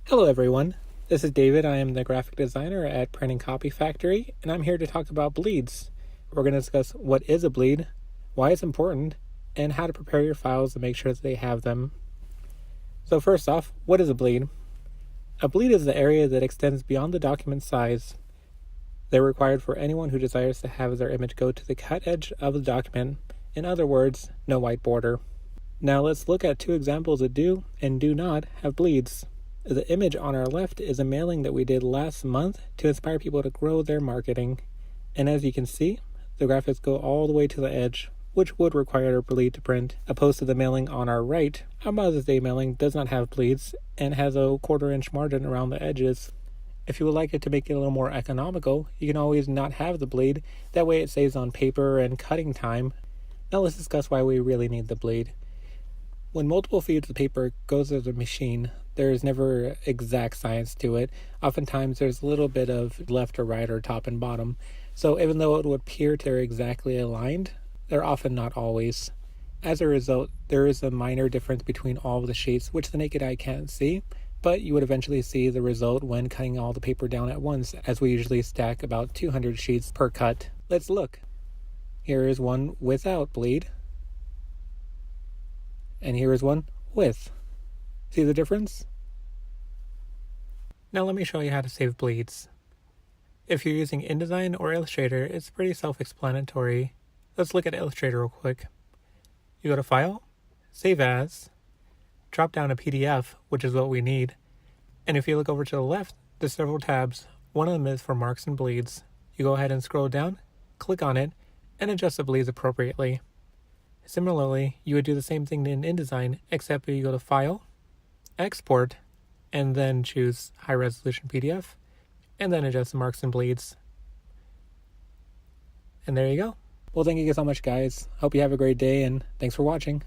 Hello everyone, this is David. I am the graphic designer at Print and Copy Factory, and I'm here to talk about bleeds. We're going to discuss what is a bleed, why it's important, and how to prepare your files to make sure that they have them. So first off, what is a bleed? A bleed is the area that extends beyond the document size. They're required for anyone who desires to have their image go to the cut edge of the document. In other words, no white border. Now let's look at two examples that do and do not have bleeds. The image on our left is a mailing that we did last month to inspire people to grow their marketing. And as you can see, the graphics go all the way to the edge, which would require a bleed to print, opposed to the mailing on our right. Our Mother's Day mailing does not have bleeds and has a 1/4 inch margin around the edges. If you would like it to make it a little more economical, you can always not have the bleed. That way it saves on paper and cutting time. Now let's discuss why we really need the bleed. When multiple feeds of paper goes to the machine, there is never exact science to it. Oftentimes there's a little bit of left or right or top and bottom. So even though it would appear they're exactly aligned, they're often not always. As a result, there is a minor difference between all of the sheets, which the naked eye can't see, but you would eventually see the result when cutting all the paper down at once, as we usually stack about 200 sheets per cut. Let's look. Here is one without bleed. And here is one with. See the difference? Now let me show you how to save bleeds. If you're using InDesign or Illustrator, it's pretty self-explanatory. Let's look at Illustrator real quick. You go to File, Save As, drop down a PDF, which is what we need. And if you look over to the left, there's several tabs. One of them is for marks and bleeds. You go ahead and scroll down, click on it, and adjust the bleeds appropriately. Similarly, you would do the same thing in InDesign, except you go to File, Export, and then choose High Resolution PDF, and then adjust the marks and bleeds. And there you go. Well, thank you so much, guys. Hope you have a great day, and thanks for watching.